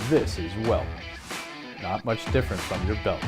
This is welt. Not much different from your belt.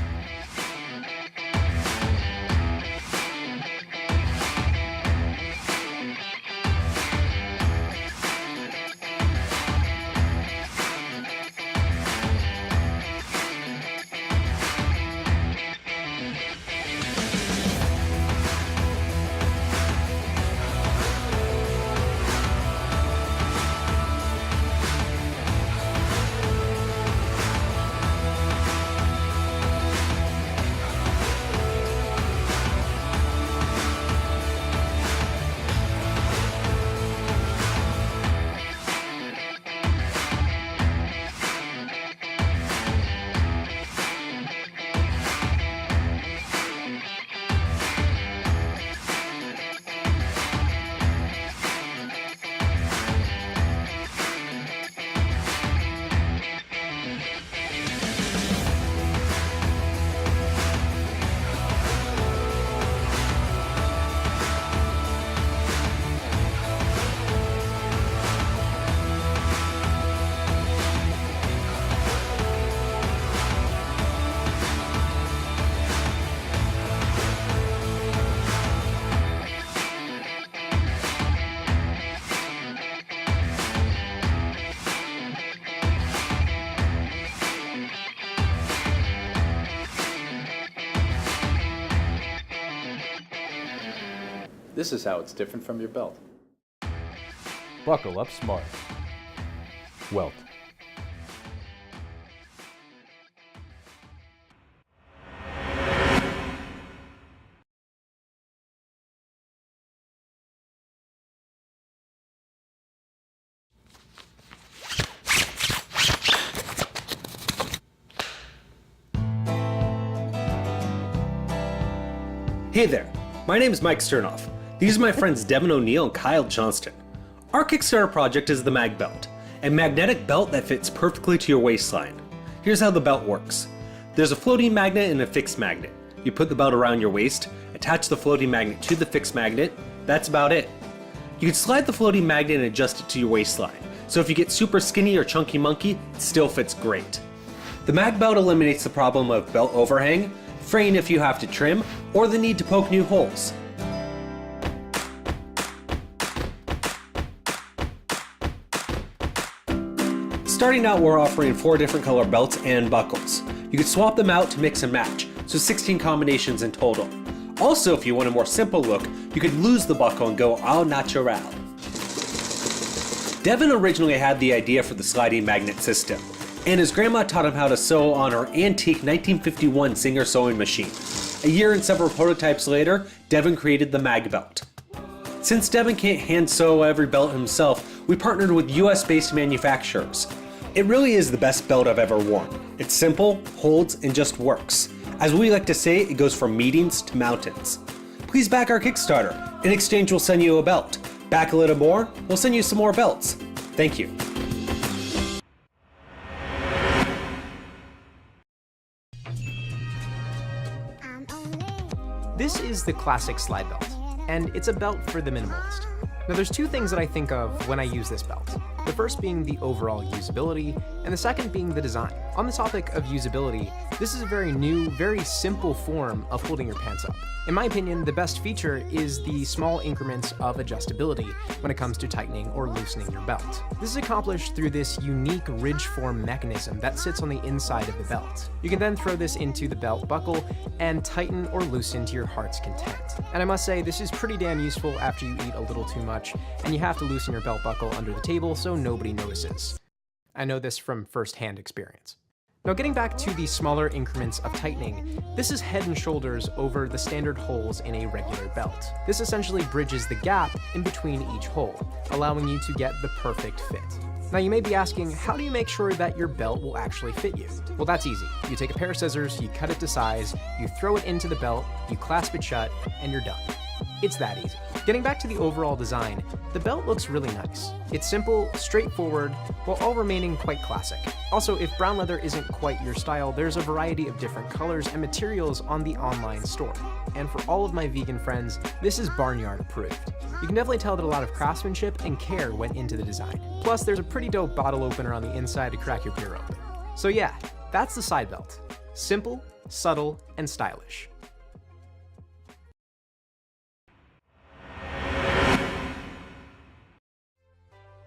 This is how it's different from your belt. Buckle up smart. Welt. Hey there, my name is Mike Sternoff. These are my friends Devin O'Neill and Kyle Johnston. Our Kickstarter project is the Mag Belt, a magnetic belt that fits perfectly to your waistline. Here's how the belt works. There's a floating magnet and a fixed magnet. You put the belt around your waist, attach the floating magnet to the fixed magnet, that's about it. You can slide the floating magnet and adjust it to your waistline, so if you get super skinny or chunky monkey, it still fits great. The Mag Belt eliminates the problem of belt overhang, fraying if you have to trim, or the need to poke new holes. Starting out, we're offering 4 different color belts and buckles. You can swap them out to mix and match, so 16 combinations in total. Also, if you want a more simple look, you could lose the buckle and go au natural. Devin originally had the idea for the sliding magnet system, and his grandma taught him how to sew on her antique 1951 Singer sewing machine. A year and several prototypes later, Devin created the Mag Belt. Since Devin can't hand sew every belt himself, we partnered with US-based manufacturers. It really is the best belt I've ever worn. It's simple, holds, and just works. As we like to say, it goes from meetings to mountains. Please back our Kickstarter. In exchange, we'll send you a belt. Back a little more, we'll send you some more belts. Thank you. This is the classic slide belt, and it's a belt for the minimalist. Now there's 2 things that I think of when I use this belt. The first being the overall usability, and the second being the design. On the topic of usability, this is a very new, very simple form of holding your pants up. In my opinion, the best feature is the small increments of adjustability when it comes to tightening or loosening your belt. This is accomplished through this unique ridge form mechanism that sits on the inside of the belt. You can then throw this into the belt buckle and tighten or loosen to your heart's content. And I must say, this is pretty damn useful after you eat a little too much and you have to loosen your belt buckle under the table so nobody notices. I know this from first-hand experience. Now getting back to the smaller increments of tightening, this is head and shoulders over the standard holes in a regular belt. This essentially bridges the gap in between each hole, allowing you to get the perfect fit. Now you may be asking, how do you make sure that your belt will actually fit you? Well, that's easy. You take a pair of scissors, you cut it to size, you throw it into the belt, you clasp it shut, and you're done. It's that easy. Getting back to the overall design, the belt looks really nice. It's simple, straightforward, while all remaining quite classic. Also, if brown leather isn't quite your style, there's a variety of different colors and materials on the online store. And for all of my vegan friends, this is barnyard approved. You can definitely tell that a lot of craftsmanship and care went into the design. Plus, there's a pretty dope bottle opener on the inside to crack your beer open. So yeah, that's the side belt. Simple, subtle, and stylish.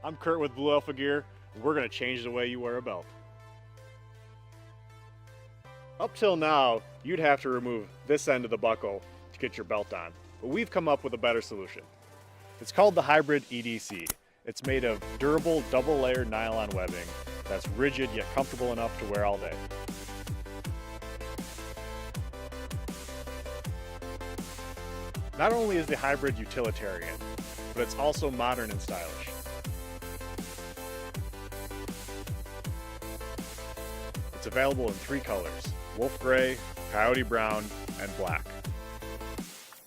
I'm Kurt with Blue Alpha Gear, and we're going to change the way you wear a belt. Up till now, you'd have to remove this end of the buckle to get your belt on, but we've come up with a better solution. It's called the Hybrid EDC. It's made of durable double-layered nylon webbing that's rigid yet comfortable enough to wear all day. Not only is the Hybrid utilitarian, but it's also modern and stylish. It's available in 3 colors: wolf gray, coyote brown, and black.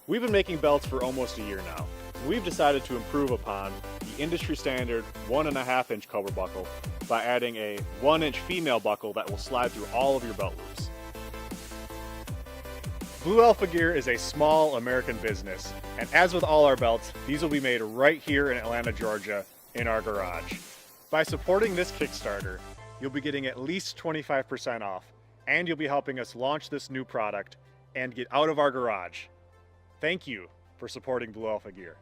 We've been making belts for almost a year now. We've decided to improve upon the industry standard 1.5 inch cover buckle by adding a 1 inch female buckle that will slide through all of your belt loops. Blue Alpha Gear is a small American business, and as with all our belts, these will be made right here in Atlanta, Georgia, in our garage. By supporting this Kickstarter, you'll be getting at least 25% off, and you'll be helping us launch this new product and get out of our garage. Thank you for supporting Blue Alpha Gear.